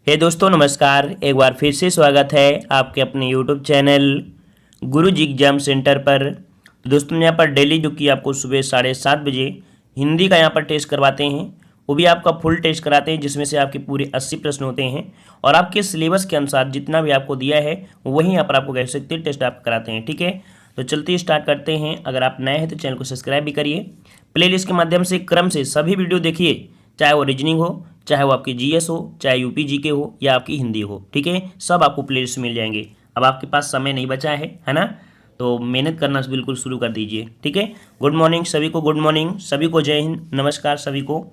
हे दोस्तों नमस्कार। एक बार फिर से स्वागत है आपके अपने यूट्यूब चैनल गुरुजी एग्जाम सेंटर पर। तो दोस्तों यहाँ पर डेली जो कि आपको सुबह 7:30 बजे हिंदी का यहाँ पर टेस्ट करवाते हैं, वो भी आपका फुल टेस्ट कराते हैं, जिसमें से आपके पूरे 80 प्रश्न होते हैं और आपके सिलेबस के अनुसार जितना भी आपको दिया है वही यहाँ पर आपको कह सकते हैं टेस्ट आप कराते हैं। ठीक है, तो चलते स्टार्ट करते हैं। अगर आप नए हैं तो चैनल को सब्सक्राइब भी करिए। प्लेलिस्ट के माध्यम से क्रम से सभी वीडियो देखिए, चाहे वो रीजनिंग हो, चाहे वो आपकी जीएस हो, चाहे यूपी जीके हो या आपकी हिंदी हो। ठीक है, सब आपको प्लेलिस्ट मिल जाएंगे। अब आपके पास समय नहीं बचा है ना, तो मेहनत करना बिल्कुल शुरू कर दीजिए। ठीक है, गुड मॉर्निंग सभी को, गुड मॉर्निंग सभी को, जय हिंद, नमस्कार सभी को।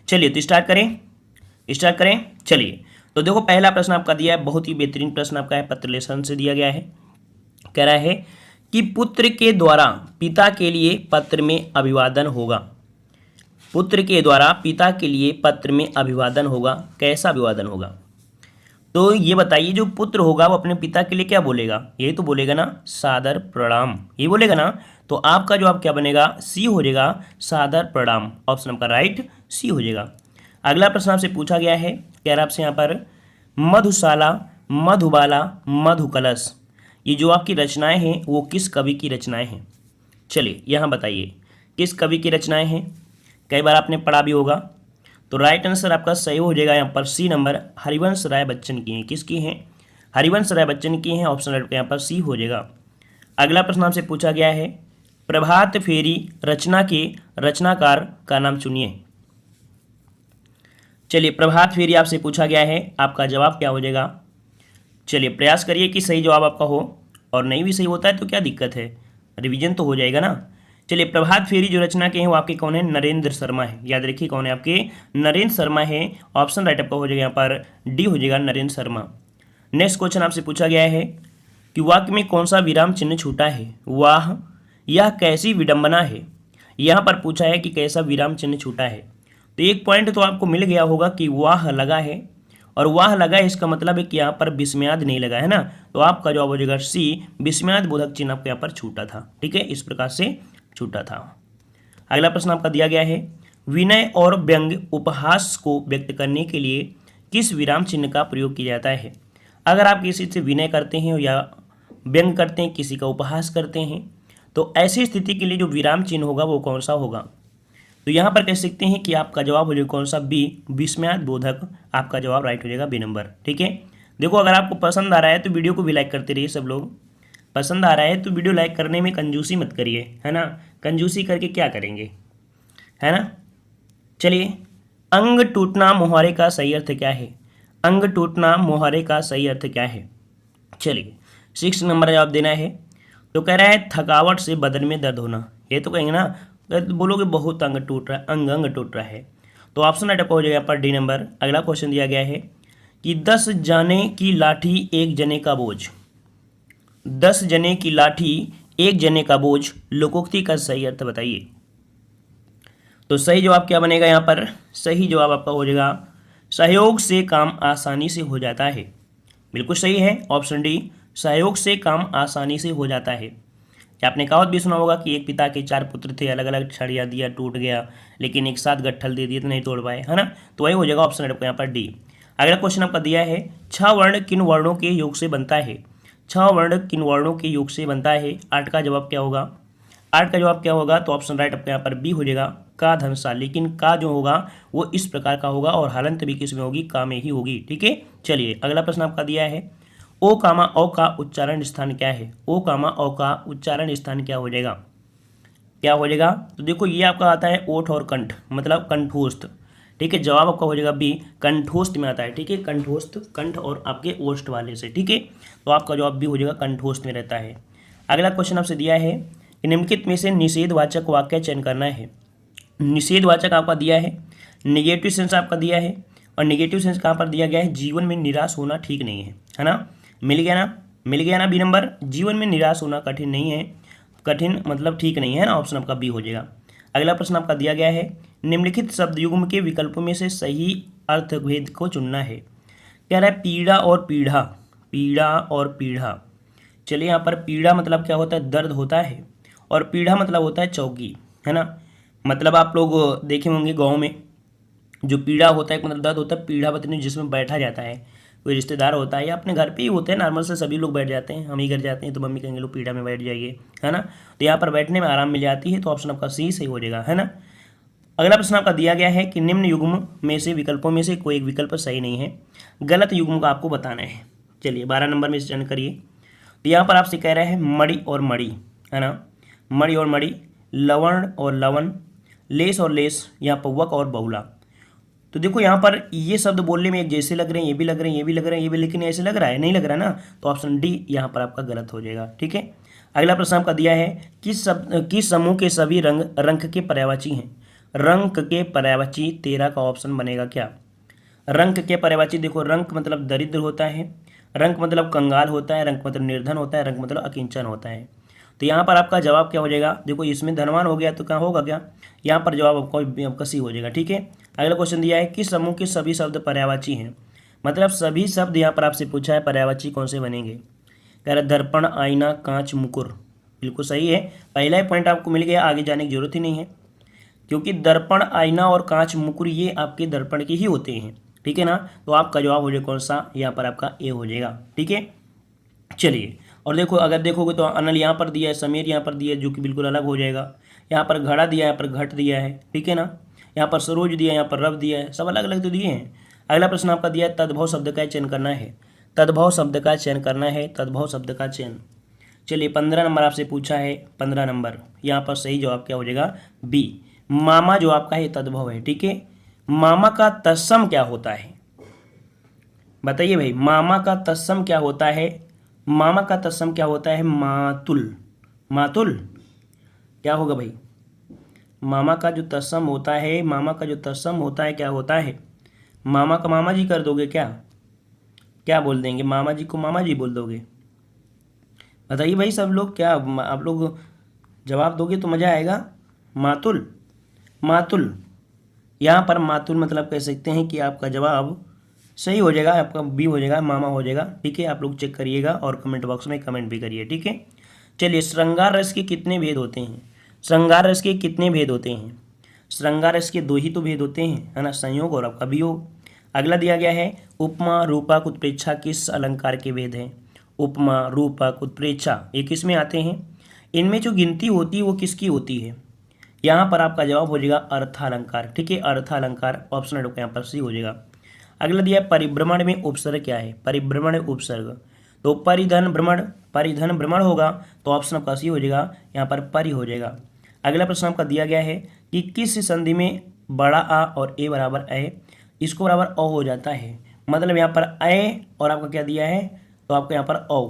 चलिए तो स्टार्ट करें। चलिए तो देखो, पहला प्रश्न आपका दिया है, बहुत ही बेहतरीन प्रश्न आपका है, पत्र लेसन से दिया गया है। कह रहा है कि पुत्र के द्वारा पिता के लिए पत्र में अभिवादन होगा। पुत्र के द्वारा पिता के लिए पत्र में अभिवादन होगा। कैसा अभिवादन होगा? तो ये बताइए, जो पुत्र होगा वो अपने पिता के लिए क्या बोलेगा? यही तो बोलेगा ना, सादर प्रणाम, ये बोलेगा ना। तो आपका जवाब क्या बनेगा? सी हो जाएगा, सादर प्रणाम। ऑप्शन आपका राइट सी हो जाएगा। अगला प्रश्न आपसे पूछा गया है, कह रहा आपसे यहाँ पर मधुशाला, मधुबाला, मधुकलश, ये जो आपकी रचनाएं हैं वो किस कवि की रचनाएं हैं? चलिए यहाँ बताइए किस कवि की रचनाएं हैं। कई बार आपने पढ़ा भी होगा। तो राइट आंसर आपका सही हो जाएगा यहाँ पर सी नंबर, हरिवंश राय बच्चन की हैं। किसकी हैं? हरिवंश राय बच्चन की हैं। ऑप्शन राइट यहाँ पर सी हो जाएगा। अगला प्रश्न आपसे पूछा गया है, प्रभात फेरी रचना के रचनाकार का नाम चुनिए। चलिए, प्रभात फेरी आपसे पूछा गया है, आपका जवाब क्या हो जाएगा? चलिए प्रयास करिए कि सही जवाब आपका हो, और नहीं भी सही होता है तो क्या दिक्कत है, रिवीजन तो हो जाएगा ना। चलिए, प्रभात फेरी जो रचना के हैं वो आपके कौन है? नरेंद्र शर्मा है। याद रखिए कौन है आपके? नरेंद्र शर्मा है। ऑप्शन राइट आपका हो जाएगा यहाँ पर डी हो जाएगा, नरेंद्र शर्मा। नेक्स्ट क्वेश्चन आपसे पूछा गया है कि वाक्य में कौन सा विराम चिन्ह छूटा है? वाह, यह कैसी विडंबना है। यहाँ पर पूछा है कि कैसा विराम चिन्ह छूटा है। तो एक पॉइंट तो आपको मिल गया होगा कि वाह लगा है, और वाह लगा है इसका मतलब है कि यहाँ पर विस्मयाद नहीं लगा है ना। तो आपका जवाब हो जाएगा सी, विस्मयाद बोधक चिन्ह आपको यहाँ पर छूटा था। ठीक है, इस प्रकार से छूटा था। अगला प्रश्न आपका दिया गया है, विनय और व्यंग्य उपहास को व्यक्त करने के लिए किस विराम चिन्ह का प्रयोग किया जाता है? अगर आप किसी से विनय करते हैं या व्यंग करते हैं, किसी का उपहास करते हैं, तो ऐसी स्थिति के लिए जो विराम चिन्ह होगा वो कौन सा होगा? तो यहाँ पर कह सकते हैं कि आपका जवाब हो जाएगा कौन सा? बी, विस्मयाद बोधक। आपका जवाब राइट हो जाएगा बी नंबर। ठीक है, देखो अगर आपको पसंद आ रहा है तो वीडियो को भी लाइक करते रहिए सब लोग। पसंद आ रहा है तो वीडियो लाइक करने में कंजूसी मत करिए, है ना। कंजूसी करके क्या करेंगे, है ना। चलिए, अंग टूटना मुहावरे का सही अर्थ क्या है? अंग टूटना मुहावरे का सही अर्थ क्या है? चलिए 6 नंबर जवाब देना है। तो कह रहा है थकावट से बदन में दर्द होना। ये तो कहेंगे ना, बोलोगे बहुत अंग टूट रहा है, अंग अंग टूट रहा है। तो ऑप्शन राइट हो जाएगा यहाँ पर डी नंबर। अगला क्वेश्चन दिया गया है कि 10 जने की लाठी एक जने का बोझ। 10 जने की लाठी एक जने का बोझ, लोकोक्ति का सही अर्थ बताइए। तो सही जवाब क्या बनेगा यहाँ पर? सही जवाब आपका हो जाएगा सहयोग से काम आसानी से हो जाता है। बिल्कुल सही है, ऑप्शन डी, सहयोग से काम आसानी से हो जाता है। क्या आपने कहावत भी सुना होगा कि एक पिता के 4 पुत्र थे, अलग अलग छड़िया दिया, टूट गया, लेकिन एक साथ गट्ठल दे दिए तो नहीं तोड़ पाए, है ना। तो वही हो जाएगा ऑप्शन आपका यहाँ पर डी। अगला क्वेश्चन आपका दिया है, 6 वर्ण किन वर्णों के योग से बनता है? 6 वर्ण किन वर्णों के योग से बनता है? 8 का जवाब क्या होगा? 8 का जवाब क्या होगा? तो ऑप्शन राइट आपके यहाँ पर बी हो जाएगा, का धनसा। लेकिन का जो होगा वो इस प्रकार का होगा, और हालंत भी किस में होगी? का में ही होगी। ठीक है, चलिए अगला प्रश्न आपका दिया है, ओ कामा औ का उच्चारण स्थान क्या है? ओ कामा औ का उच्चारण स्थान क्या हो जाएगा? क्या हो जाएगा? तो देखो ये आपका आता है ओठ और कंठ, मतलब कंठोस्थ। ठीक है, जवाब आपका हो जाएगा बी, कंठोस्थ में आता है। ठीक है, कंठोस्थ, कंठ और आपके ओष्ठ वाले से। ठीक है, तो आपका जवाब भी हो जाएगा कंठोस्थ में रहता है। अगला क्वेश्चन आपसे दिया है कि निम्नलिखित में से निषेधवाचक वाक्य चयन करना है। निषेधवाचक आपका दिया है, निगेटिव सेंस आपका दिया है, और निगेटिव सेंस कहाँ पर दिया गया है? जीवन में निराश होना ठीक नहीं है ना। मिल गया ना, मिल गया ना बी नंबर। जीवन में निराश होना कठिन नहीं है, कठिन मतलब ठीक नहीं है ना। ऑप्शन आपका बी हो जाएगा। अगला प्रश्न आपका दिया गया है, निम्नलिखित शब्द युग्म के विकल्पों में से सही अर्थभेद को चुनना है। कह रहा है पीड़ा और पीढ़ा, पीड़ा और पीढ़ा। चलिए यहाँ पर पीड़ा मतलब क्या होता है? दर्द होता है, और पीढ़ा मतलब होता है चौकी, है ना। मतलब आप लोग देखे होंगे गाँव में जो पीड़ा होता है मतलब दर्द होता है, पीढ़ा पत्नी जिसमें बैठा जाता है। कोई रिश्तेदार होता है या अपने घर पे ही होते हैं, नॉर्मल से सभी लोग बैठ जाते हैं, हम ही घर जाते हैं तो मम्मी कहेंगे लो पीढ़ा में बैठ जाइए, है ना। तो यहाँ पर बैठने में आराम मिल जाती है, तो ऑप्शन आपका सी सही हो जाएगा, है ना। अगला प्रश्न आपका दिया गया है कि निम्न युग्म में से विकल्पों में से कोई एक विकल्प सही नहीं है, गलत युग्म का आपको बताना है। चलिए 12 नंबर में चयन करिए। तो यहाँ पर आपसे कह रहे हैं मणि और मणि, है ना, मणि और मणि, लवण और लवन, लेस और लेस, यहाँ पर वक और बहुला। तो देखो यहाँ पर ये शब्द बोलने में एक जैसे लग रहे हैं, ये भी लग रहे हैं, ये भी लग रहे हैं, ये भी, लेकिन ऐसे लग रहा है, नहीं लग रहा ना, तो ऑप्शन डी यहाँ पर आपका गलत हो जाएगा, ठीक है। अगला प्रश्न आपका दिया है किस समूह के सभी रंग रंग के पर्यायवाची हैं। रंग के पर्यायवाची 13 का ऑप्शन बनेगा क्या। रंग के पर्यायवाची देखो, रंग मतलब दरिद्र होता है, रंग मतलब कंगाल होता है, रंग मतलब निर्धन होता है, रंग मतलब अकिंचन होता है। तो यहाँ पर आपका जवाब क्या हो जाएगा, देखो इसमें धनवान हो गया तो क्या होगा, क्या यहाँ पर जवाब आपका सी हो जाएगा, ठीक है। अगला क्वेश्चन दिया है किस समूह के सभी शब्द पर्यायवाची हैं, मतलब सभी शब्द यहाँ पर आपसे पूछा है पर्यायवाची कौन से बनेंगे। कह रहा दर्पण, आईना, कांच, मुकुर, बिल्कुल सही है। पहला ही पॉइंट आपको मिल गया, आगे जाने की जरूरत ही नहीं है, क्योंकि दर्पण, आईना और कांच, मुकुर ये आपके दर्पण के ही होते हैं, ठीक है ना। तो आपका जवाब हो जाएगा कौन सा, यहाँ पर आपका ए हो जाएगा, ठीक है। चलिए और देखो, अगर देखोगे तो अनल यहाँ पर दिया है, समीर यहाँ पर दिया है, जो कि बिल्कुल अलग हो जाएगा। यहाँ पर घड़ा दिया है, यहाँ पर घट दिया है, ठीक है ना। यहाँ पर सरोज दिया है, यहाँ पर रव दिया है, सब अलग अलग तो दिए हैं। अगला प्रश्न आपका दिया है तद्भव शब्द का चयन करना है। तद्भव शब्द का चयन करना है, तद्भव शब्द का चयन। चलिए 15 नंबर आपसे पूछा है, 15 नंबर यहाँ पर सही जवाब क्या हो जाएगा, बी। मामा जो आपका है तद्भव है, ठीक है। मामा का तत्सम क्या होता है, बताइए भाई, मामा का तत्सम क्या होता है। मामा का तत्सम क्या होता है, मातुल। मातुल क्या होगा भाई, मामा का जो तत्सम होता है, मामा का जो तत्सम होता है क्या होता है। मामा का मामा जी कर दोगे क्या, क्या बोल देंगे, मामा जी को मामा जी बोल दोगे। बताइए भाई सब लोग, क्या आप लोग जवाब दोगे तो मज़ा आएगा। मातुल, मातुल, यहाँ पर मातुल मतलब कह सकते हैं कि आपका जवाब सही हो जाएगा, आपका बी हो जाएगा, मामा हो जाएगा, ठीक है। आप लोग चेक करिएगा और कमेंट बॉक्स में कमेंट भी करिए, ठीक है। चलिए श्रृंगार रस के कितने भेद होते हैं। श्रृंगार रस के कितने भेद होते हैं। श्रृंगार रस के 2 ही तो भेद होते हैं, है ना, संयोग और आपका वियोग। अगला दिया गया है उपमा, रूपक, उत्प्रेक्षा किस अलंकार के भेद हैं। उपमा, रूपक, उत्प्रेक्षा ये किस में आते हैं, इनमें जो गिनती होती है वो किसकी होती है। यहाँ पर आपका जवाब हो जाएगा अर्थालंकार, ठीक है, अर्थालंकार, ऑप्शन यहाँ पर सी हो जाएगा। अगला दिया परिभ्रमण में उपसर्ग क्या है। परिभ्रमण उपसर्ग, तो परिधन भ्रमण, परिधन भ्रमण होगा, तो ऑप्शन आपका सी हो जाएगा, यहाँ पर परि हो जाएगा। अगला प्रश्न आपका दिया गया है कि किस संधि में बड़ा आ और ए बराबर ए, इसको बराबर ओ हो जाता है, मतलब यहाँ पर ए और आपका क्या दिया है, तो आपका यहाँ पर ओ।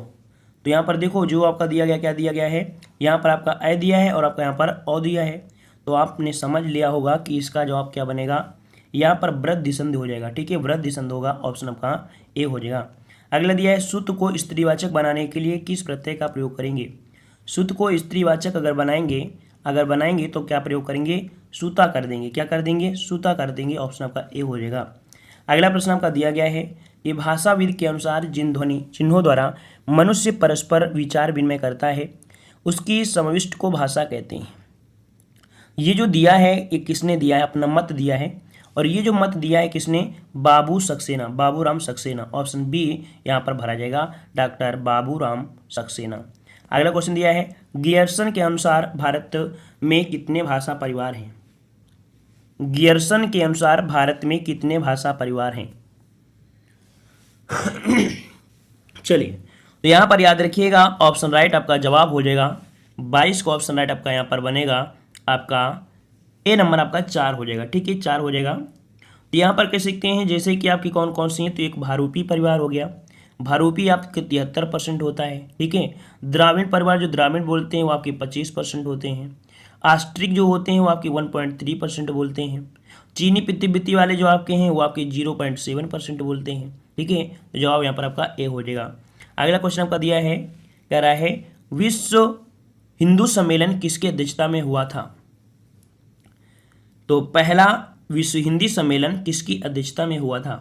तो यहाँ पर देखो जो आपका दिया गया, क्या दिया गया है, यहाँ पर आपका ए दिया है और आपका यहाँ पर ओ दिया है, तो आपने समझ लिया होगा कि इसका जवाब क्या बनेगा, यहाँ पर वृद्धि संधि हो जाएगा, ठीक है, वृद्धि संधि होगा, ऑप्शन आपका ए हो जाएगा। अगला दिया है सुत को स्त्रीवाचक बनाने के लिए किस प्रत्यय का प्रयोग करेंगे। सुत को स्त्रीवाचक अगर बनाएंगे तो क्या प्रयोग करेंगे, सूता कर देंगे, क्या कर देंगे, सूता कर देंगे, ऑप्शन आपका ए हो जाएगा। अगला प्रश्न आपका दिया गया है कि भाषाविद के अनुसार जिन ध्वनि चिन्हों द्वारा मनुष्य परस्पर विचार विनिमय करता है उसकी समविष्ट को भाषा कहते हैं। ये जो दिया है ये किसने दिया है, अपना मत दिया है, और ये जो मत दिया है किसने, बाबू सक्सेना, बाबूराम सक्सेना, ऑप्शन बी यहाँ पर भरा जाएगा, डॉक्टर बाबूराम सक्सेना। अगला क्वेश्चन दिया है गियर्सन के अनुसार भारत में कितने भाषा परिवार हैं। गियर्सन के अनुसार भारत में कितने भाषा परिवार हैं। चलिए तो यहाँ पर याद रखिएगा, ऑप्शन राइट आपका जवाब हो जाएगा 22 का ऑप्शन राइट आपका यहाँ पर बनेगा, आपका ए नंबर आपका 4 हो जाएगा, ठीक है, 4 हो जाएगा। तो यहाँ पर कह सकते हैं जैसे कि आपकी कौन कौन सी हैं, तो एक भारूपी परिवार हो गया, भारूपी आपके 73% होता है, ठीक है। द्राविड़ परिवार जो द्राविड़ बोलते हैं वो आपके 25% होते हैं। आस्ट्रिक जो होते हैं वो आपके 1.3% बोलते हैं। चीनी पित्ती वाले जो आपके हैं वो आपके 0.7% बोलते हैं, ठीक है। तो जवाब यहाँ पर आपका ए हो जाएगा। अगला क्वेश्चन आपका दिया है, कह रहा है विश्व हिंदू सम्मेलन किसकी अध्यक्षता में हुआ था। तो पहला विश्व हिंदी सम्मेलन किसकी अध्यक्षता में हुआ था।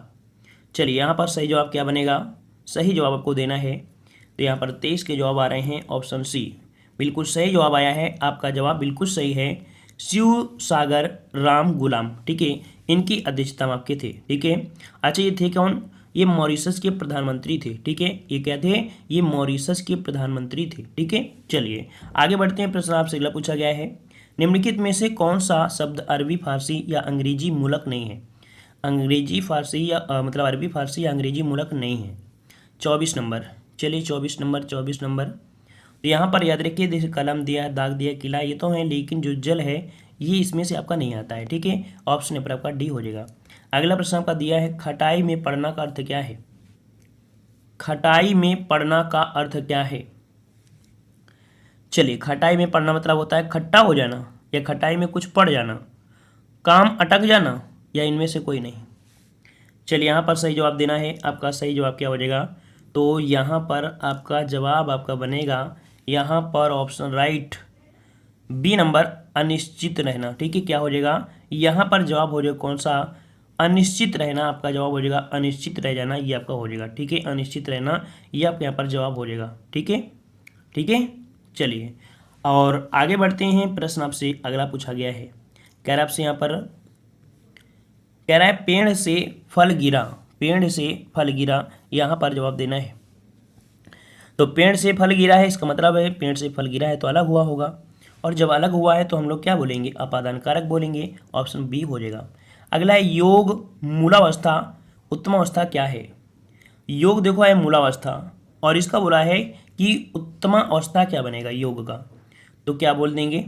चलिए यहाँ पर सही जवाब क्या बनेगा, सही जवाब आपको देना है, तो यहाँ पर 23 के जवाब आ रहे हैं, ऑप्शन सी बिल्कुल सही जवाब आया है, आपका जवाब बिल्कुल सही है, शिव सागर राम गुलाम, ठीक है, इनकी अध्यक्षता में आपके थे, ठीक है। अच्छा ये थे कौन, ये मॉरिशस के प्रधानमंत्री थे। ठीक है, ये क्या थे? ये मॉरिशस के प्रधानमंत्री थे। ठीक है, चलिए आगे बढ़ते हैं। प्रश्न आपसे अगला पूछा गया है, निम्नलिखित में से कौन सा शब्द अरबी फारसी या अंग्रेजी मूलक नहीं है? अंग्रेजी फारसी या मतलब अरबी फारसी या अंग्रेजी मूलक नहीं है। 24 नंबर, चलिए 24 नंबर। तो यहाँ पर याद रखिए, जैसे कलम दिया है, दाग दिया, किला, ये तो है, लेकिन जो जल है ये इसमें से आपका नहीं आता है। ठीक है, ऑप्शन नंबर आपका डी हो जाएगा। अगला प्रश्न आपका दिया है, खटाई में पढ़ना का अर्थ क्या है? खटाई में पढ़ना का अर्थ क्या है? चलिए, खटाई में पढ़ना मतलब होता है खट्टा हो जाना, या खटाई में कुछ पड़ जाना, काम अटक जाना, या इनमें से कोई नहीं। चलिए यहाँ पर सही जवाब देना है। आपका सही जवाब क्या हो जाएगा? तो यहाँ पर आपका जवाब आपका बनेगा यहाँ पर ऑप्शन राइट बी नंबर, अनिश्चित रहना। ठीक है, क्या हो जाएगा? यहाँ पर जवाब हो जाएगा कौन सा? अनिश्चित रहना। आपका जवाब हो जाएगा अनिश्चित रह जाना, ये आपका हो जाएगा। ठीक है, अनिश्चित रहना, ये आपके यहाँ पर जवाब हो जाएगा। ठीक है, ठीक है, चलिए और आगे बढ़ते हैं। प्रश्न आपसे अगला पूछा गया है, कह रहा है आपसे यहाँ पर, कह रहा है पेड़ से फल गिरा, पेड़ से फल गिरा, यहाँ पर जवाब देना है। तो पेड़ से फल गिरा है, इसका मतलब है पेड़ से फल गिरा है तो अलग हुआ होगा, और जब अलग हुआ है तो हम लोग क्या बोलेंगे? अपादान कारक बोलेंगे। ऑप्शन बी हो जाएगा। अगला है योग मूलावस्था उत्तमावस्था क्या है? योग देखो है मूलावस्था, और इसका बोला है कि उत्तमावस्था क्या बनेगा योग का? तो क्या बोल देंगे?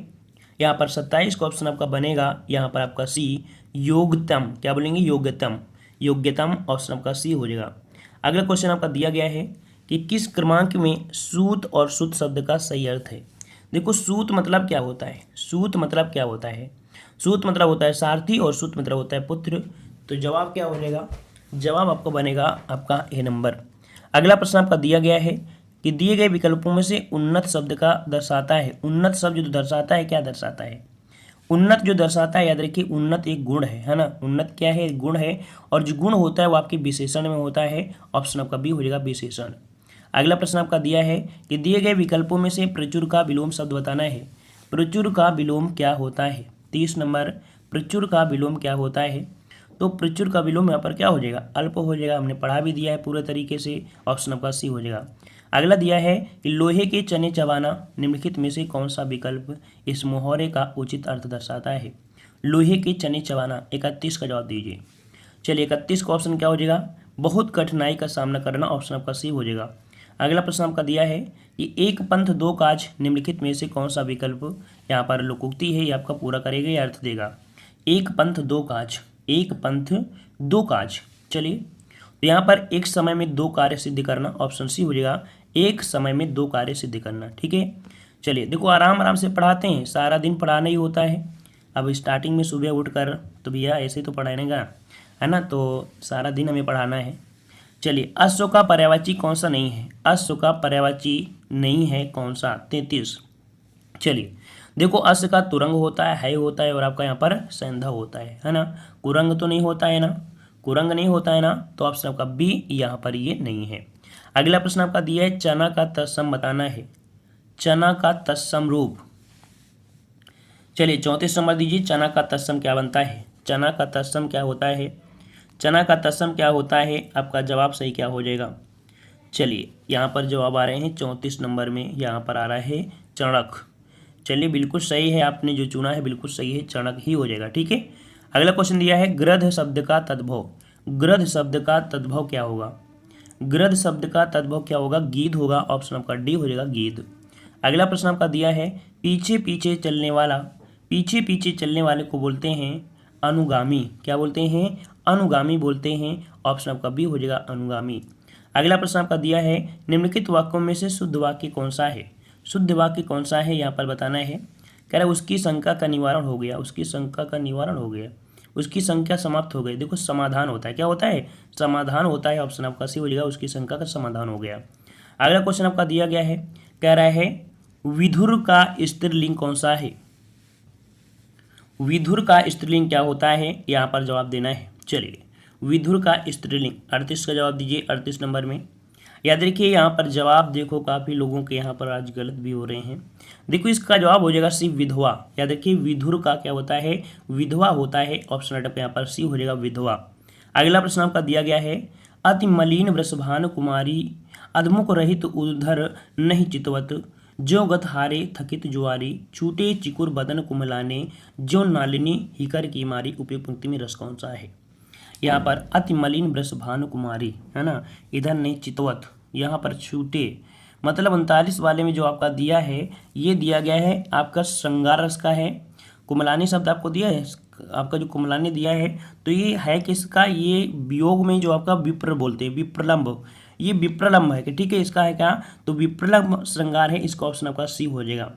यहाँ पर 27 का ऑप्शन आपका बनेगा, यहाँ पर आपका सी योग्यतम, क्या बोलेंगे? योग्यतम, योग्यतम, ऑप्शन आपका सी हो जाएगा। अगला क्वेश्चन आपका दिया गया है कि किस क्रमांक में सूत और सुत शब्द का सही अर्थ है? देखो सूत मतलब क्या होता है? सूत मतलब क्या होता है? सूत मतलब होता है सारथी, और सुत मतलब होता है पुत्र। तो जवाब क्या हो जाएगा? जवाब आपको बनेगा आपका ए नंबर। अगला प्रश्न आपका दिया गया है कि दिए गए विकल्पों में से उन्नत शब्द का दर्शाता है। उन्नत शब्द जो दर्शाता है, क्या दर्शाता है? उन्नत जो दर्शाता है, याद रखिए उन्नत एक गुण है ना? उन्नत क्या है? गुण है, और जो गुण होता है वो आपके विशेषण में होता है। ऑप्शन आपका बी हो जाएगा, विशेषण। अगला प्रश्न आपका दिया है कि दिए गए विकल्पों में से प्रचुर का विलोम शब्द बताना है। प्रचुर का विलोम क्या होता है? 30 नंबर, प्रचुर का विलोम क्या होता है? तो प्रचुर का विलोम यहाँ पर क्या हो जाएगा? अल्प हो जाएगा। हमने पढ़ा भी दिया है पूरे तरीके से। ऑप्शन आपका सी हो जाएगा। अगला दिया है कि लोहे के चने चबाना, निम्नलिखित में से कौन सा विकल्प इस मुहावरे का उचित अर्थ दर्शाता है? लोहे के चने चबाना, 31 का जवाब दीजिए। चलिए 31 का ऑप्शन क्या हो जाएगा? बहुत कठिनाई का सामना करना, ऑप्शन आपका सी हो जाएगा। अगला प्रश्न आपका दिया है कि एक पंथ दो काज, निम्नलिखित में से कौन सा विकल्प यहाँ पर लोकोक्ति है, ये आपका पूरा करेगा या अर्थ देगा? एक पंथ दो काज, एक पंथ दो काज। चलिए तो यहाँ पर एक समय में दो कार्य सिद्ध करना, ऑप्शन सी हो जाएगा, एक समय में दो कार्य सिद्ध करना। ठीक है, चलिए देखो आराम आराम से पढ़ाते हैं, सारा दिन पढ़ाना ही होता है। अब स्टार्टिंग में सुबह उठकर तो भैया ऐसे ही तो पढ़ाएगा, है ना? तो सारा दिन हमें पढ़ाना है। चलिए अश्व का पर्यायवाची कौन सा नहीं है? अश्व का पर्यायवाची नहीं है कौन सा? 33। चलिए देखो अश्व का तुरंग होता है होता है, और आपका यहाँ पर संधा होता है ना? कुरंग तो नहीं होता है ना? कुरंग नहीं होता है ना? तो ऑप्शन आपका बी यहाँ पर ये नहीं है। अगला प्रश्न आपका दिया है चना का तत्सम बताना है। चना का तत्सम रूप। चलिए 34 नंबर दीजिए। चना का तत्सम क्या बनता है? चना का तत्सम क्या होता है? चना का तत्सम क्या होता है? आपका जवाब सही क्या हो जाएगा? चलिए यहाँ पर जवाब आ रहे हैं 34 नंबर में, यहाँ पर आ रहा है चणक। चलिए बिल्कुल सही है, आपने जो चुना है बिल्कुल सही है, चणक ही हो जाएगा। ठीक है, अगला क्वेश्चन दिया है गृध शब्द का तद्भव। गृध शब्द का तद्भव क्या होगा? गृध शब्द का तद्भव क्या होगा? गीध होगा। ऑप्शन आपका डी हो जाएगा, गीध। अगला प्रश्न आपका दिया है पीछे पीछे चलने वाला, पीछे पीछे चलने वाले को बोलते हैं अनुगामी। क्या बोलते हैं? अनुगामी बोलते हैं। ऑप्शन आपका बी हो जाएगा, अनुगामी। अगला प्रश्न आपका दिया है निम्नलिखित वाक्यों में से शुद्ध वाक्य कौन सा है? शुद्ध वाक्य कौन सा है यहाँ पर बताना है। कह रहा है उसकी शंका का निवारण हो गया, उसकी शंका का निवारण हो गया, उसकी संख्या समाप्त हो गई। देखो समाधान होता है, क्या होता है? समाधान होता है। ऑप्शन आपका सी हो जाएगा, उसकी शंका का समाधान हो गया। अगला क्वेश्चन आपका दिया गया है, कह रहा है विधुर का स्त्रीलिंग कौन सा है? विधुर का स्त्रीलिंग क्या होता है? यहाँ पर जवाब देना है। चलिए विधुर का स्त्रीलिंग 38 का जवाब दीजिए। 38 नंबर में याद रखिए यहाँ पर जवाब देखो काफ़ी लोगों के यहाँ पर आज गलत भी हो रहे हैं। देखो इसका जवाब हो जाएगा सी, विधवा। याद रखिए विधुर का क्या होता है? विधवा होता है। ऑप्शन यहाँ पर सी हो जाएगा, विधवा। अगला प्रश्न आपका दिया गया है अति मलिन वृषभानु कुमारी, अधमुख रहित उधर नहीं चितवत, ज्यो गत हारे थकित जुआरी, छूटे चिकुर बदन कुमलाने, ज्यो नालिनी हिकर की मारी। उपयुक्त पंक्ति में रस कौन सा है? यहाँ पर अति मलिन वृषभानु कुमारी है ना, इधर नहीं चितवत, यहाँ पर छूटे मतलब 39 वाले में जो आपका दिया है ये दिया गया है आपका श्रृंगार रस का है। कुमलानी शब्द आपको दिया है, आपका जो कुमलानी दिया है तो ये है किसका? ये वियोग में जो आपका विप्र बोलते हैं, विप्रलंब, ये विप्रलंब है कि ठीक है, इसका है क्या? तो विप्रलंब श्रृंगार है, इसका ऑप्शन आपका सी हो जाएगा।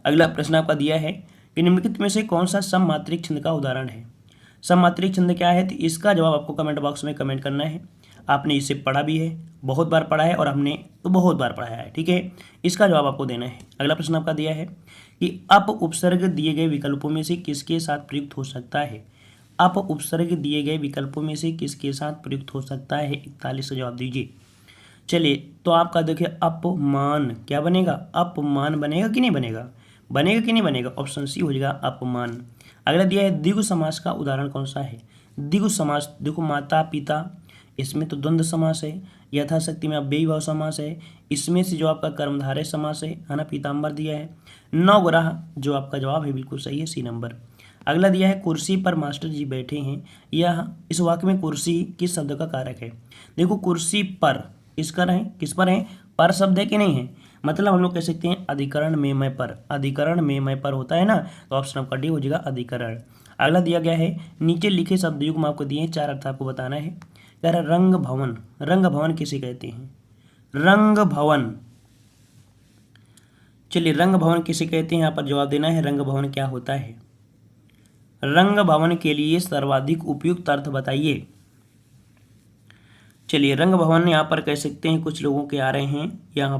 अगला प्रश्न आपका दिया है कि निम्नलिखित में से कौन सा सममात्रिक छंद का उदाहरण है? सममात्रिक छंद क्या है? तो इसका जवाब आपको कमेंट बॉक्स में कमेंट करना है। आपने इसे पढ़ा भी है, बहुत बार पढ़ा है, और हमने तो बहुत बार पढ़ा है, ठीक है। इसका जवाब आपको देना है। अगला प्रश्न आपका दिया है कि अप उपसर्ग दिए गए विकल्पों में से किसके साथ प्रयुक्त हो सकता है? अप उपसर्ग दिए गए विकल्पों में से किसके साथ प्रयुक्त हो सकता है? 41 का जवाब दीजिए। चलिए, तो आपका देखिए अपमान क्या बनेगा? अपमान बनेगा कि नहीं बनेगा? बनेगा कि नहीं बनेगा? ऑप्शन सी हो जाएगा अपमान। अगला दिया है द्विगु समास का उदाहरण कौन सा है? द्विगु समास देखो, माता पिता, इसमें तो द्वंद्व समास है। यथाशक्ति में अव्ययी भाव समास है। इसमें से जो आपका कर्मधारय समास है ना, पीताम्बर दिया है। नवग्रह जो आपका जवाब है बिल्कुल सही है, सी नंबर। अगला दिया है कुर्सी पर मास्टर जी बैठे हैं, यह इस वाक्य में कुर्सी किस शब्द का कारक है? देखो, कुर्सी पर किसका है? किस पर है? पर शब्द है कि नहीं है? मतलब हम लोग कह सकते हैं अधिकरण में मैं पर, अधिकरण में मैं पर होता है ना, तो ऑप्शन आपका डी हो जाएगा अधिकरण। अगला दिया गया है नीचे लिखे शब्द युग्म आपको दिए, 4 अर्थ आपको बताना है। कह रहा रंग भवन, रंग भवन किसे कहते हैं? रंग भवन, चलिए रंग भवन किसे कहते हैं यहाँ पर जवाब देना है। रंग भवन क्या होता है? रंग भवन के लिए सर्वाधिक उपयुक्त अर्थ बताइए। चलिए, रंग भवन यहाँ पर कह सकते हैं, कुछ लोगों के आ रहे हैं यहाँ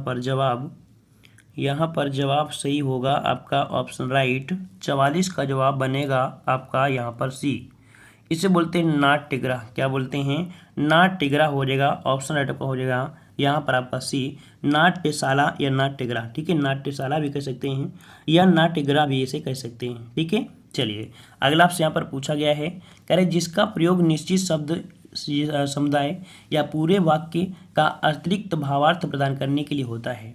पर जवाब सही होगा आपका ऑप्शन राइट। 44 का जवाब बनेगा आपका यहाँ पर सी। इसे बोलते हैं नाट्यगृह। क्या बोलते हैं? नाट्यगृह हो जाएगा, ऑप्शन राइट आपका हो जाएगा यहाँ पर आपका सी, नाट्यशाला या नाट्यगृह, ठीक है। नाट्यशाला भी कह सकते हैं या नाट्यगृह भी इसे कह सकते हैं, ठीक है। चलिए, अगला आपसे यहाँ पर पूछा गया है, कह रहे जिसका प्रयोग निश्चित शब्द समुदाय या पूरे वाक्य का अतिरिक्त भावार्थ प्रदान करने के लिए होता है।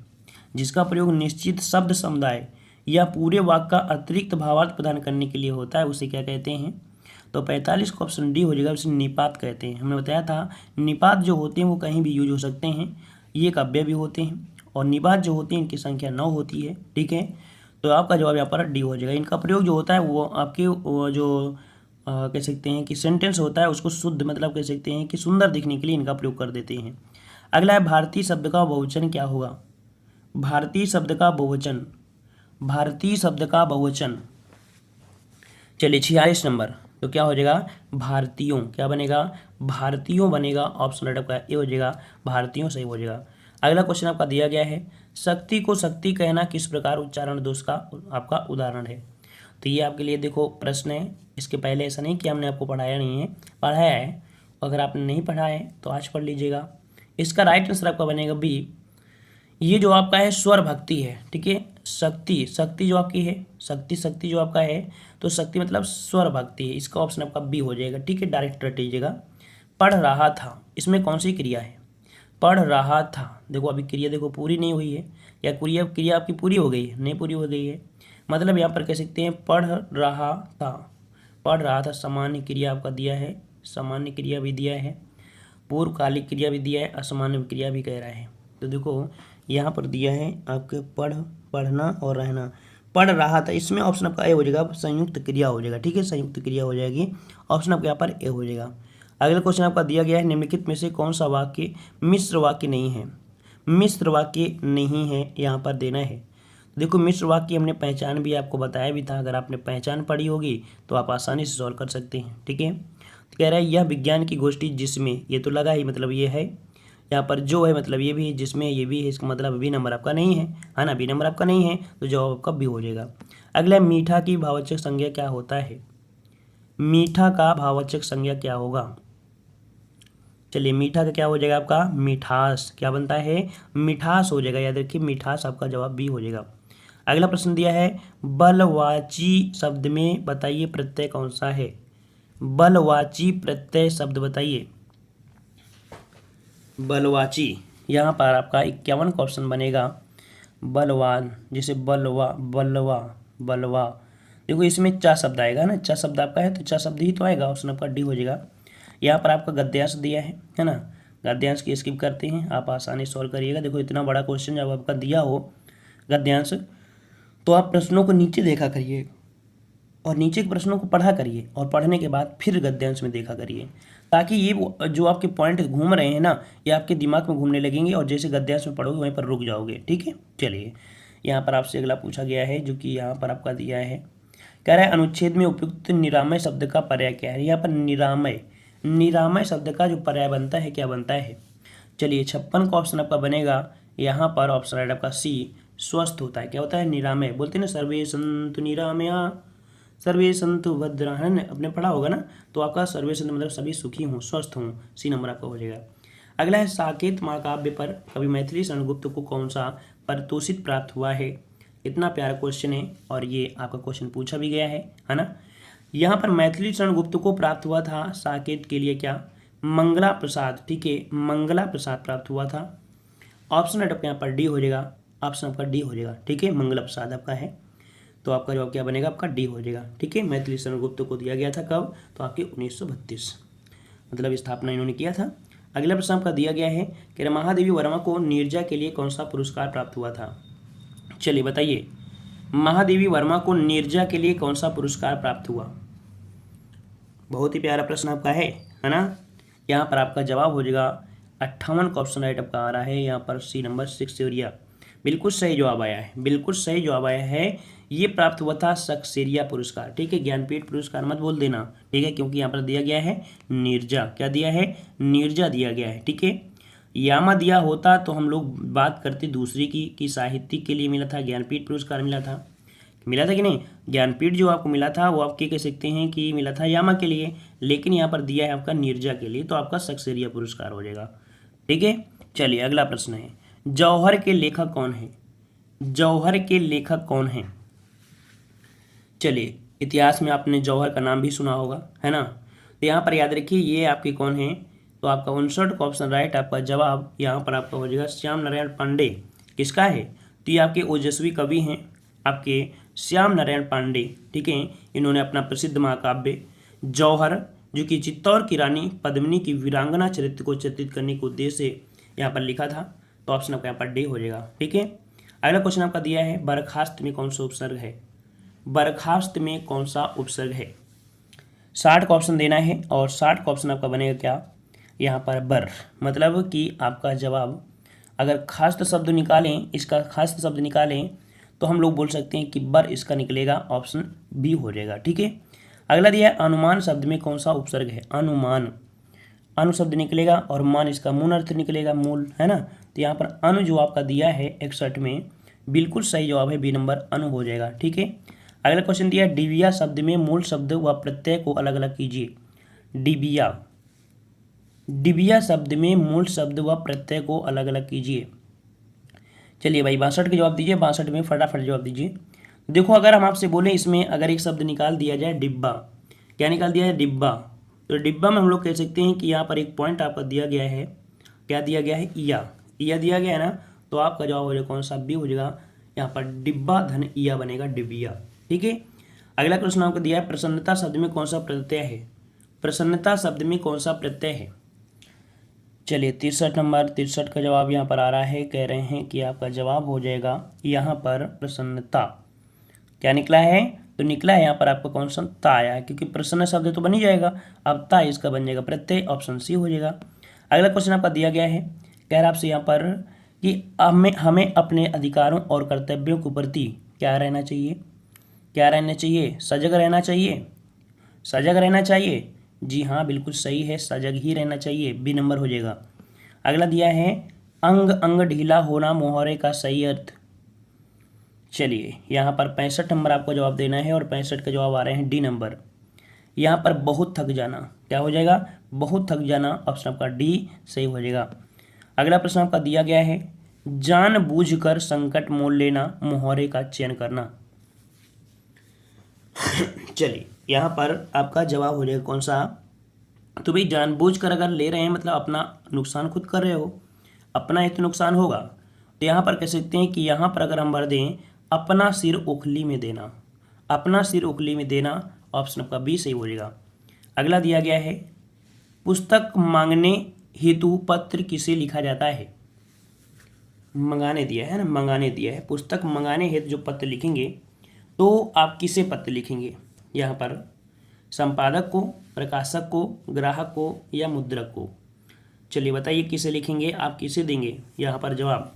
जिसका प्रयोग निश्चित शब्द समुदाय या पूरे वाक्य का अतिरिक्त भावार्थ प्रदान करने के लिए होता है, उसे क्या कहते हैं? तो 45 का ऑप्शन डी हो जाएगा, उसे निपात कहते हैं। हमने बताया था निपात जो होते हैं वो कहीं भी यूज हो सकते हैं, ये एक अव्यय भी होते हैं, और निपात जो होते हैं इनकी संख्या 9 होती है, ठीक है। तो आपका जवाब यहाँ पर डी हो जाएगा। इनका प्रयोग जो होता है वो आपके जो कह सकते हैं कि सेंटेंस होता है उसको शुद्ध मतलब कह सकते हैं कि सुंदर दिखने के लिए इनका प्रयोग कर देते हैं। अगला है भारतीय शब्द का बहुवचन क्या होगा? भारतीय शब्द का बहुवचन, भारतीय शब्द का बहुवचन, चलिए 46 नंबर, तो क्या हो जाएगा? भारतीयों। क्या बनेगा? भारतीयों बनेगा, ऑप्शन राइट आपका ए हो जाएगा, भारतीयों सही हो जाएगा। अगला क्वेश्चन आपका दिया गया है शक्ति को शक्ति कहना किस प्रकार उच्चारण दोष का आपका उदाहरण है? तो ये आपके लिए देखो प्रश्न है। इसके पहले ऐसा नहीं कि हमने आपको पढ़ाया नहीं है, पढ़ाया है। अगर आपने नहीं पढ़ा है तो आज पढ़ लीजिएगा। इसका राइट आंसर आपका बनेगा बी। ये जो आपका है स्वर भक्ति है, ठीक है। शक्ति, शक्ति जो आपकी है, शक्ति जो आपका है, तो शक्ति मतलब स्वर भक्ति है। इसका ऑप्शन आपका बी हो जाएगा, ठीक है। डायरेक्ट रट लीजिएगा। पढ़ रहा था, इसमें कौन सी क्रिया है? पढ़ रहा था, देखो अभी क्रिया देखो पूरी नहीं हुई है, या क्रिया आपकी पूरी हो गई है? नहीं पूरी हो गई है, मतलब यहाँ पर कह सकते हैं पढ़ रहा था, पढ़ रहा था। सामान्य क्रिया आपका दिया है, सामान्य क्रिया भी दिया है, पूर्वकालिक क्रिया भी दिया है, असामान्य क्रिया भी कह रहा है। तो देखो यहाँ पर दिया है आपके पढ़ना और रहना। पढ़ रहा था, इसमें ऑप्शन आपका ए हो जाएगा, संयुक्त क्रिया हो जाएगा, ठीक है। संयुक्त क्रिया हो जाएगी, ऑप्शन आपके यहाँ पर ए हो जाएगा। अगला क्वेश्चन आपका दिया गया है निम्नलिखित में से कौन सा वाक्य मिश्र वाक्य नहीं है? मिश्र वाक्य नहीं है यहाँ पर देना है। देखो मिश्र वाक्य हमने पहचान भी आपको बताया भी था, अगर आपने पहचान पढ़ी होगी तो आप आसानी से सॉल्व कर सकते हैं, ठीक है। तो कह रहा है यह विज्ञान की गोष्ठी जिसमें, ये तो लगा ही, मतलब ये है यहाँ पर जो है, मतलब ये भी है, जिसमें ये भी है, इसका मतलब बी नंबर आपका नहीं है ना। बी नंबर आपका नहीं है तो जवाब आपका बी हो जाएगा। अगला मीठा की भाववाचक संज्ञा क्या होता है? मीठा का भाववाचक संज्ञा क्या होगा? चलिए, मीठा का क्या हो जाएगा आपका? मिठास। क्या बनता है? मिठास हो जाएगा, याद रखिए मिठास आपका जवाब बी हो जाएगा। अगला प्रश्न दिया है बलवाची शब्द में बताइए प्रत्यय कौन सा है? बलवाची प्रत्यय शब्द बताइए। बलवाची, यहाँ पर आपका 51 का ऑप्शन बनेगा बलवान, जैसे बलवा बलवा बलवा। देखो इसमें चा शब्द आएगा ना, चा शब्द आपका है तो चा शब्द ही तो आएगा, ऑप्शन आपका डी हो जाएगा। यहाँ पर आपका गद्यांश दिया है ना, गद्यांश की स्किप करते हैं, आप आसानी से सॉल्व करिएगा। देखो इतना बड़ा क्वेश्चन जब आपका दिया हो गद्यांश, तो आप प्रश्नों को नीचे देखा करिए और नीचे के प्रश्नों को पढ़ा करिए और पढ़ने के बाद फिर गद्यांश में देखा करिए, ताकि ये जो आपके पॉइंट घूम रहे हैं ना, ये आपके दिमाग में घूमने लगेंगे और जैसे गद्यांश में पढ़ोगे वहीं पर रुक जाओगे। ठीक है, चलिए यहाँ पर आपसे अगला पूछा गया है, जो कि यहाँ पर आपका दिया है, कह रहा है अनुच्छेद में उपयुक्त निरामय शब्द का पर्याय क्या है। यहाँ पर निरामय, निरामय शब्द का जो पर्याय बनता है क्या बनता है। चलिए 56 का ऑप्शन आपका बनेगा यहाँ पर ऑप्शन राइट आपका सी, स्वस्थ होता है। क्या होता है, निरामय। बोलते हैं ना सर्वे संतु निरामया सर्वे संतु भद्रा, है ना, आपने पढ़ा होगा ना। तो आपका सर्वे संतु मतलब सभी सुखी हों, स्वस्थ हों, सी नंबर आपका हो जाएगा। अगला है साकेत महाकाव्य पर कवि मैथिली शरण गुप्त को कौन सा पारितोषिक प्राप्त हुआ है। इतना प्यारा क्वेश्चन है और ये आपका क्वेश्चन पूछा भी गया है ना। यहाँ पर मैथिली शरण गुप्त को प्राप्त हुआ था साकेत के लिए क्या, मंगला प्रसाद। ठीक है, मंगला प्रसाद प्राप्त हुआ था। ऑप्शन आपका यहाँ पर डी हो जाएगा, ऑप्शन आपका डी हो जाएगा। ठीक है, मंगला प्रसाद आपका है, तो आपका जवाब क्या बनेगा, आपका डी हो जाएगा। ठीक है, मैथिली शरण गुप्त को दिया गया था कब, तो आपके 1932 मतलब स्थापना इन्होंने किया था। अगला प्रश्न आपका दिया गया है कि महादेवी वर्मा को नीरजा के लिए कौन सा पुरस्कार प्राप्त हुआ था। चलिए बताइए, महादेवी वर्मा को नीरजा के लिए कौन सा पुरस्कार प्राप्त हुआ। बहुत ही प्यारा प्रश्न आपका है ना। यहाँ पर आपका जवाब हो जाएगा 58 का ऑप्शन राइट आपका आ रहा है, यहाँ पर सी नंबर 6 बिल्कुल सही जवाब आया है, बिल्कुल सही जवाब आया है। ये प्राप्त हुआ था सक्सेरिया पुरस्कार। ठीक है, ज्ञानपीठ पुरस्कार मत बोल देना, ठीक है, क्योंकि यहाँ पर दिया गया है नीरजा। क्या दिया है, नीरजा दिया गया है। ठीक है, यामा दिया होता तो हम लोग बात करते दूसरी की कि साहित्य के लिए मिला था, ज्ञानपीठ पुरस्कार मिला था कि नहीं। ज्ञानपीठ जो आपको मिला था वो आप कह सकते हैं कि मिला था यामा के लिए, लेकिन यहाँ पर दिया है आपका नीरजा के लिए, तो आपका सक्सेरिया पुरस्कार हो जाएगा। ठीक है, चलिए अगला प्रश्न है, जौहर के लेखक कौन है। जौहर के लेखक कौन है। चलिए इतिहास में आपने जौहर का नाम भी सुना होगा, है ना। तो यहाँ पर याद रखिए ये आपके कौन है, तो आपका 59 का ऑप्शन राइट आपका जवाब यहाँ पर आपका हो जाएगा श्याम नारायण पांडे। किसका है, तो ये आपके ओजस्वी कवि हैं आपके श्याम नारायण पांडे। ठीक है, इन्होंने अपना प्रसिद्ध महाकाव्य जौहर, जो कि चित्तौड़ की रानी पद्मिनी की वीरांगना चरित्र को चित्रित करने के उद्देश्य से यहाँ पर लिखा था, तो ऑप्शन आपका यहाँ पर डी हो जाएगा। ठीक है, अगला क्वेश्चन आपका दिया है बर्खास्त में कौन सा उपसर्ग है। बर्खास्त में कौन सा उपसर्ग है। 60 का ऑप्शन देना है और 60 का ऑप्शन आपका बनेगा क्या, यहाँ पर बर, मतलब कि आपका जवाब अगर खास्त शब्द निकालें, इसका खास्त शब्द निकालें तो हम लोग बोल सकते हैं कि बर इसका निकलेगा, ऑप्शन बी हो जाएगा। ठीक है, अगला दिया है अनुमान शब्द में कौन सा उपसर्ग है। अनुमान, अनु शब्द निकलेगा और मान इसका मूल अर्थ निकलेगा, मूल, है ना। तो यहाँ पर अनु जो आपका दिया है 61 में बिल्कुल सही जवाब है, बी नंबर अनु हो जाएगा। ठीक है, अगला क्वेश्चन दिया है डिबिया शब्द में मूल शब्द व प्रत्यय को अलग अलग कीजिए। डिबिया, डिबिया शब्द में मूल शब्द व प्रत्यय को अलग अलग कीजिए। चलिए भाई 62 के जवाब दीजिए, 62 में फटाफट जवाब दीजिए। देखो अगर हम आपसे बोले इसमें अगर एक शब्द निकाल दिया जाए डिब्बा, क्या निकाल दिया है, डिब्बा, तो डिब्बा में हम लोग कह सकते हैं कि यहाँ पर एक पॉइंट आपका दिया गया है, क्या दिया गया है, ईया, ईया दिया गया है ना, तो आपका जवाब हो जाएगा कौन सा, बी हो जाएगा। यहाँ पर डिब्बा धन ईया बनेगा, डिबिया। ठीक है, अगला प्रश्न आपको दिया है प्रसन्नता शब्द में कौन सा प्रत्यय है। प्रसन्नता शब्द में कौन सा प्रत्यय है। चलिए 63 नंबर 63 का जवाब यहाँ पर आ रहा है, कह रहे हैं कि आपका जवाब हो जाएगा यहाँ पर प्रसन्नता। क्या निकला है, तो निकला है यहाँ पर आपका कौन सा, ता आया है, क्योंकि प्रसन्न शब्द तो बन ही जाएगा, अब ता इसका बन जाएगा प्रत्यय, ऑप्शन सी हो जाएगा। अगला क्वेश्चन आपका दिया गया है, कह रहा है आपसे यहाँ पर कि हमें अपने अधिकारों और कर्तव्यों के प्रति क्या रहना चाहिए, क्या रहना चाहिए, सजग रहना चाहिए, सजग रहना चाहिए। जी हाँ बिल्कुल सही है, सजग ही रहना चाहिए, बी नंबर हो जाएगा। अगला दिया है अंग अंग ढीला होना मुहावरे का सही अर्थ। चलिए यहाँ पर 65 नंबर आपको जवाब देना है और 65 का जवाब आ रहे हैं डी नंबर। यहाँ पर बहुत थक जाना, क्या हो जाएगा, बहुत थक जाना, ऑप्शन आपका डी सही हो जाएगा। अगला प्रश्न आपका दिया गया है जानबूझकर संकट मोल लेना मुहावरे का चयन करना। चलिए यहाँ पर आपका जवाब हो जाएगा कौन सा, तो भाई जानबूझकर अगर ले रहे हैं मतलब अपना नुकसान खुद कर रहे हो, अपना ही तो नुकसान होगा। तो यहाँ पर कह सकते हैं कि यहाँ पर अगर हम भर दें अपना सिर उखली में देना, अपना सिर उखली में देना, ऑप्शन आपका बी सही हो जाएगा। अगला दिया गया है पुस्तक मांगने हेतु पत्र किसे लिखा जाता है। मंगाने दिया है ना, मंगाने दिया है, पुस्तक मंगाने हेतु जो पत्र लिखेंगे तो आप किसे पत्र लिखेंगे यहाँ पर, संपादक को, प्रकाशक को, ग्राहक को या मुद्रक को। चलिए बताइए किसे लिखेंगे, आप किसे देंगे यहाँ पर जवाब।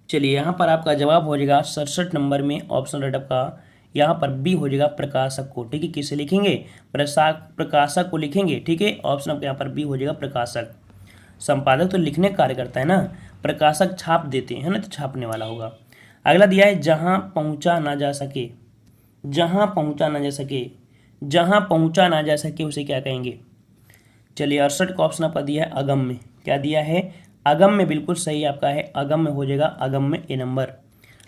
चलिए यहाँ पर आपका जवाब हो जाएगा 67 नंबर में ऑप्शन राइट आपका यहाँ पर बी हो जाएगा, प्रकाशक को। ठीक है, किसे लिखेंगे, प्रकाशक को लिखेंगे। ठीक है, ऑप्शन आपका यहाँ पर बी हो जाएगा प्रकाशक। संपादक तो लिखने का कार्य करता है ना, प्रकाशक छाप देते हैं ना, तो छापने वाला होगा। अगला दिया है जहाँ पहुँचा ना जा सके, जहाँ पहुँचा ना जा सके, जहाँ पहुँचा ना जा सके उसे क्या कहेंगे। चलिए 68 का ऑप्शन आपका दिया है अगम्य, क्या दिया है, अगम्य, बिल्कुल सही आपका है, अगम्य हो जाएगा, अगम्य ए नंबर।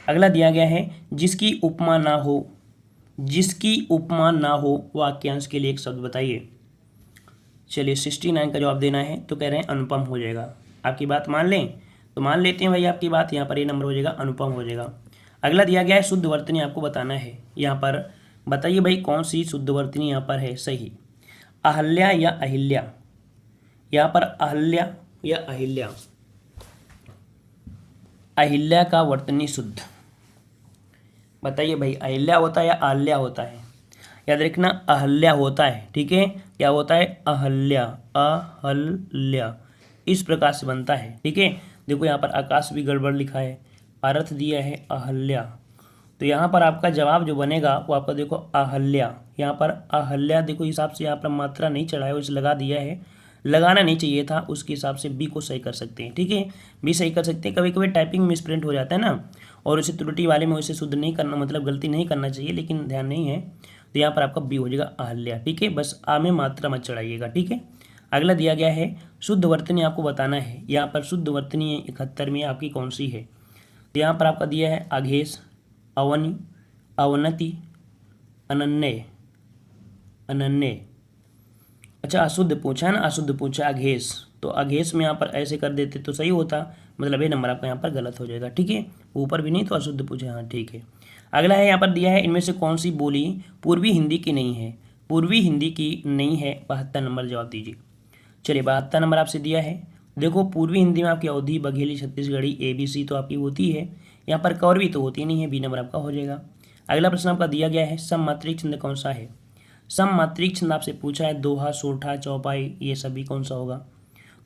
अगला दिया गया है जिसकी उपमा ना हो, जिसकी उपमा ना हो वाक्यांश के लिए एक शब्द बताइए। चलिए 69 का जवाब देना है, तो कह रहे हैं अनुपम हो जाएगा। आपकी बात मान लें तो मान लेते हैं भाई आपकी बात, यहाँ पर ये नंबर हो जाएगा, अनुपम हो जाएगा। अगला दिया गया है शुद्ध वर्तनी आपको बताना है, यहाँ पर बताइए भाई कौन सी शुद्ध वर्तनी यहाँ पर है सही, अहल्या या अहिल्या, यहाँ पर अहल्या या अहिल्या, अहिल्या का वर्तनी शुद्ध बताइए भाई, अहिल्या होता है या अहल्या होता है। याद रखना अहल्या होता है। ठीक है, क्या होता है, अहल्या, अहल्या, इस प्रकार से बनता है। ठीक है, देखो यहाँ पर आकाश भी गड़बड़ लिखा है, अर्थ दिया है अहल्या, तो यहाँ पर आपका जवाब जो बनेगा वो आपका देखो अहल्या, यहाँ पर अहल्या देखो हिसाब से यहाँ पर मात्रा नहीं चढ़ा है, उसे लगा दिया है, लगाना नहीं चाहिए था, उसके हिसाब से बी को सही कर सकते हैं। ठीक है, बी सही कर सकते हैं। कभी कभी टाइपिंग मिसप्रिंट हो जाता है ना, और उसे त्रुटि वाले में उसे शुद्ध नहीं करना, मतलब गलती नहीं करना चाहिए, लेकिन ध्यान नहीं है, तो यहाँ पर आपका बी हो जाएगा अहल्या। ठीक है, बस आ में मात्रा मत चढ़ाइएगा। ठीक है, अगला दिया गया है शुद्ध वर्तनी आपको बताना है, यहाँ पर शुद्ध वर्तनी 71 में आपकी कौन सी है। तो यहाँ पर आपका दिया है अघेश, अवनी, अवनति, अनन्य, अनन्य। अच्छा अशुद्ध पूछा है ना, अशुद्ध पूछा अघेश, तो अघेश में यहाँ पर ऐसे कर देते तो सही होता, मतलब ये नंबर आपका यहाँ पर गलत हो जाएगा। ठीक है, ऊपर भी नहीं तो अशुद्ध पूछा, हाँ ठीक है। अगला है यहाँ पर दिया है इनमें से कौन सी बोली पूर्वी हिंदी की नहीं है, पूर्वी हिंदी की नहीं है, 72 नंबर जवाब दीजिए। चलिए 72 नंबर आपसे दिया है, देखो पूर्वी हिंदी में आपकी अवधी, बघेली, छत्तीसगढ़ी, ABC तो आपकी होती है, यहाँ पर कौरवी तो होती नहीं है, बी नंबर आपका हो जाएगा। अगला प्रश्न आपका दिया गया है सममात्रिक छंद कौन सा है, सममात्रिक छंद आपसे पूछा है, दोहा, सोठा, चौपाई, ये सभी कौन सा होगा।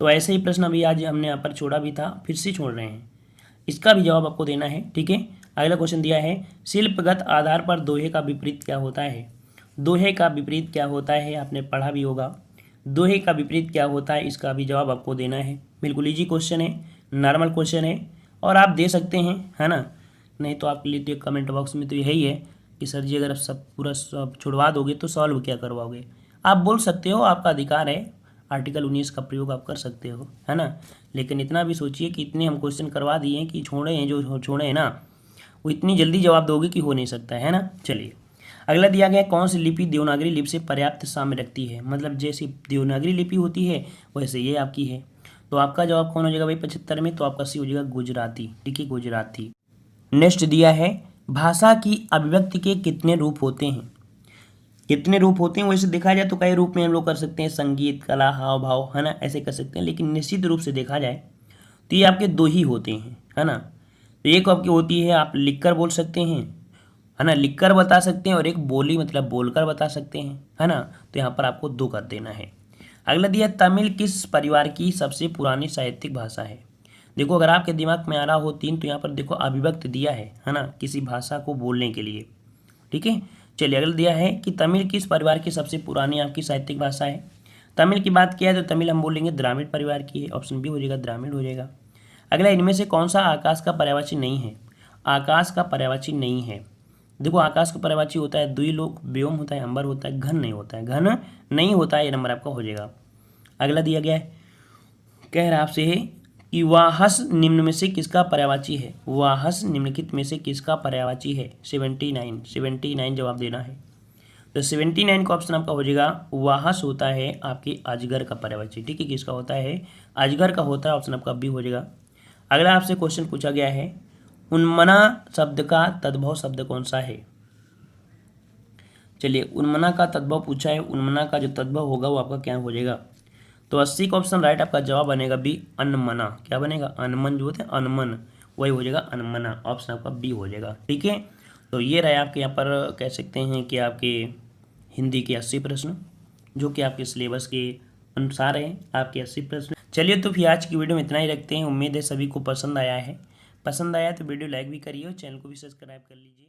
तो ऐसे ही प्रश्न अभी आज हमने यहाँ पर छोड़ा भी था, फिर से छोड़ रहे हैं, इसका भी जवाब आपको देना है। ठीक है, अगला क्वेश्चन दिया है शिल्पगत आधार पर दोहे का विपरीत क्या होता है। दोहे का विपरीत क्या होता है, आपने पढ़ा भी होगा, दोहे का विपरीत क्या होता है, इसका भी जवाब आपको देना है। बिल्कुल इजी क्वेश्चन है, नॉर्मल क्वेश्चन है, और आप दे सकते हैं, है ना, नहीं तो आपके लिए तो कमेंट बॉक्स में तो यही है कि सर जी अगर आप सब पूरा सब छुड़वा दोगे तो सॉल्व क्या करवाओगे। आप बोल सकते हो, आपका अधिकार है, आर्टिकल 19 का प्रयोग आप कर सकते हो, है ना, लेकिन इतना भी सोचिए कि इतने हम क्वेश्चन करवा दिए हैं कि छोड़े हैं, जो छोड़े हैं ना वो इतनी जल्दी जवाब दोगे कि हो नहीं सकता है ना। चलिए अगला दिया गया कौन सी लिपि देवनागरी लिपि से पर्याप्त साम्य रखती है, मतलब जैसी देवनागरी लिपि होती है वैसे ये आपकी है। तो आपका जवाब कौन हो जाएगा भाई 75 में, तो आपका सी हो जाएगा गुजराती। ठीक है, गुजराती। नेक्स्ट दिया है भाषा की अभिव्यक्ति के कितने रूप होते हैं, कितने रूप होते हैं, वैसे देखा जाए तो कई रूप में हम लोग कर सकते हैं, संगीत, कला, हाव भाव, है ना, ऐसे कर सकते हैं, लेकिन निश्चित रूप से देखा जाए तो ये आपके दो ही होते हैं, है ना। तो एक आपकी होती है आप लिखकर बोल सकते हैं, है ना, लिखकर बता सकते हैं, और एक बोली मतलब बोलकर बता सकते हैं, है ना, तो यहाँ पर आपको 2 कर देना है। अगला दिया तमिल किस परिवार की सबसे पुरानी साहित्यिक भाषा है। देखो अगर आपके दिमाग में आ रहा हो 3, तो यहाँ पर देखो अभिव्यक्त दिया है ना, किसी भाषा को बोलने के लिए। ठीक है, चलिए अगला दिया है कि तमिल किस परिवार की सबसे पुरानी आपकी साहित्यिक भाषा है। तमिल की बात किया है तो तमिल हम बोलेंगे द्राविड़ परिवार की है, ऑप्शन बी हो जाएगा, द्राविड़ हो जाएगा। अगला इनमें से कौन सा आकाश का पर्यायवाची नहीं है, आकाश का पर्यायवाची नहीं है। देखो आकाश का पर्यायवाची होता है द्विलोक, व्योम होता है, अंबर होता है, घन नहीं होता है, घन नहीं होता है, ये नंबर आपका हो जाएगा। अगला दिया गया है, कह रहा आपसे है कि वाहस निम्न में से किसका पर्यायवाची है, वाहस निम्नलिखित में से किसका पर्यायवाची है, 79 जवाब देना है। तो 79 का ऑप्शन आपका हो जाएगा वाहस होता है आपके अजगर का पर्यायवाची। ठीक है, किसका होता है? अजगर का होता है। ऑप्शन आपका बी हो जाएगा। अगला आपसे क्वेश्चन पूछा गया है, उन्मना शब्द का तद्भव शब्द कौन सा है? चलिए, उन्मना का तद्भव पूछा है। उन्मना का जो तद्भव होगा वो आपका क्या हो जाएगा? तो 80 का ऑप्शन राइट आपका जवाब बनेगा बी, अनमना। क्या बनेगा? अनमन जो होते हैं अनमन, वही हो जाएगा अनमना। ऑप्शन आपका बी हो जाएगा। ठीक है, तो ये रहे आपके यहाँ पर कह सकते हैं कि आपके हिंदी के 80 प्रश्न, जो कि आपके सिलेबस के अनुसार है आपके 80 प्रश्न। चलिए, तो फिर आज की वीडियो में इतना ही रखते हैं। उम्मीद है सभी को पसंद आया है। पसंद आया तो वीडियो लाइक भी करिए और चैनल को भी सब्सक्राइब कर लीजिए।